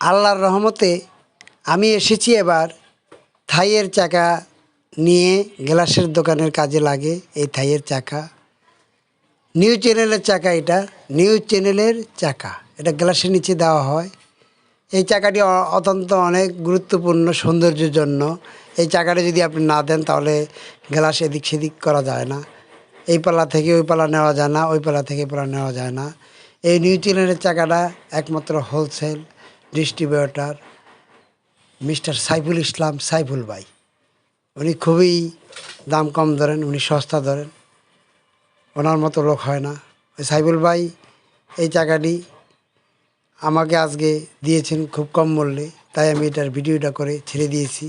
আল্লাহর রহমতে আমি এসেছি এবার থাইয়ের চাকা নিয়ে। গ্লাসের দোকানের কাজে লাগে এই থাইয়ের চাকা। নিউ চ্যানেলের চাকা, এটা নিউ চ্যানেলের চাকা, এটা গ্লাসের নিচে দেওয়া হয়। এই চাকাটি অত্যন্ত অনেক গুরুত্বপূর্ণ সৌন্দর্যের জন্য। এই চাকাটা যদি আপনি না দেন তাহলে গ্লাস এদিক সেদিক করা যায় না। এই পাল্লা থেকে ওই পাল্লা নেওয়া যায় না, ওই পাল্লা থেকে পাল্লা নেওয়া যায় না। এই নিউ চ্যানেলের চাকাটা একমাত্র wholesale distributor mister Saiful Islam, Saiful ভাই। উনি খুবই দাম কম ধরেন, উনি সস্তা ধরেন, ওনার মতো লোক হয় না। ওই সাইফুল ভাই এই চাকাটি আমাকে আজকে দিয়েছেন খুব কম মূল্যে, তাই আমি এটার ভিডিওটা করে ছেড়ে দিয়েছি।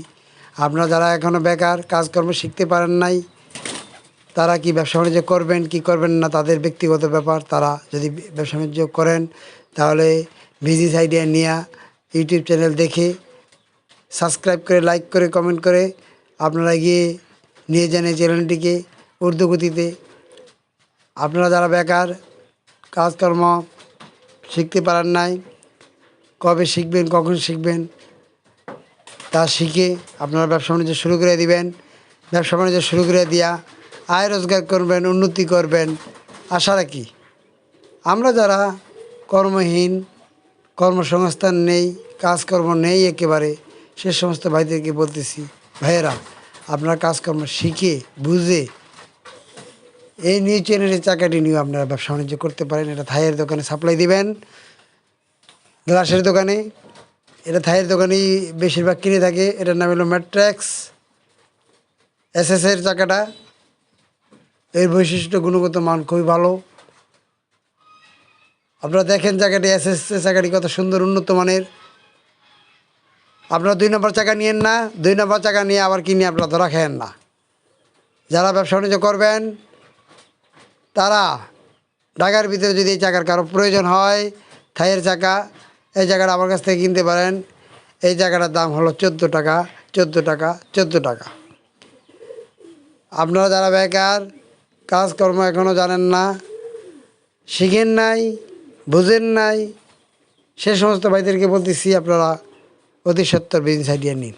আপনারা যারা এখনও বেকার, কাজকর্ম শিখতে পারেন নাই, তারা কি ব্যবসা বাণিজ্য করবেন কি করবেন না তাদের ব্যক্তিগত ব্যাপার। তারা যদি ব্যবসা বাণিজ্য করেন তাহলে বিজনেস আইডিয়া নিয়ে ইউটিউব চ্যানেল দেখে সাবস্ক্রাইব করে, লাইক করে, কমেন্ট করে আপনারা গিয়ে নিয়ে যান এই চ্যানেলটিকে ঊর্ধ্বগতিতে। আপনারা যারা বেকার, কাজকর্ম শিখতে পারেন নাই, কবে শিখবেন, কখন শিখবেন, তা শিখে আপনারা ব্যবসা বাণিজ্য শুরু করে দিবেন। ব্যবসা বাণিজ্য শুরু করে দিয়া আয় রোজগার করবেন, উন্নতি করবেন আশা রাখি। আমরা যারা কর্মহীন, কর্মসংস্থান নেই, কাজকর্ম নেই একেবারে, সে সমস্ত ভাইদেরকে বলতেছি, ভাইয়েরা আপনারা কাজকর্ম শিখে বুঝে এই নিউ চ্যানেলের চাকাটি নিয়ে আপনারা ব্যবসা বাণিজ্য করতে পারেন। এটা থাইয়ের দোকানে সাপ্লাই দিবেন, গ্লাসের দোকানে। এটা থাইয়ের দোকানেই বেশিরভাগ কিনে থাকে। এটার নাম হলো ম্যাট্রিক্স এসএসের চাকাটা। এর বৈশিষ্ট্য, গুণগত মান খুবই ভালো। আপনারা দেখেন চাকাটি, এসএস চাকাটি কত সুন্দর, উন্নত মানের। আপনারা 2 নম্বর চাকা নিয়েন না, 2 নম্বর চাকা নিয়ে আবার কিনে আপনারা ধরা খেয়েন না। যারা ব্যবসা বাণিজ্য করবেন তারা ঢাকার ভিতরে যদি এই চাকার কারো প্রয়োজন হয়, থাইয়ের চাকা, এই জায়গাটা আমার কাছ থেকে কিনতে পারেন। এই জায়গাটার দাম হলো 14 টাকা, 14 টাকা, 14 টাকা। আপনারা যারা বেকার, কাজকর্ম এখনও জানেন না, শিখেন নাই, বুঝেন নাই, সে সমস্ত ভাইদেরকে বলতেছি আপনারা অতি সত্বর বিজনেস আইডিয়া নিন।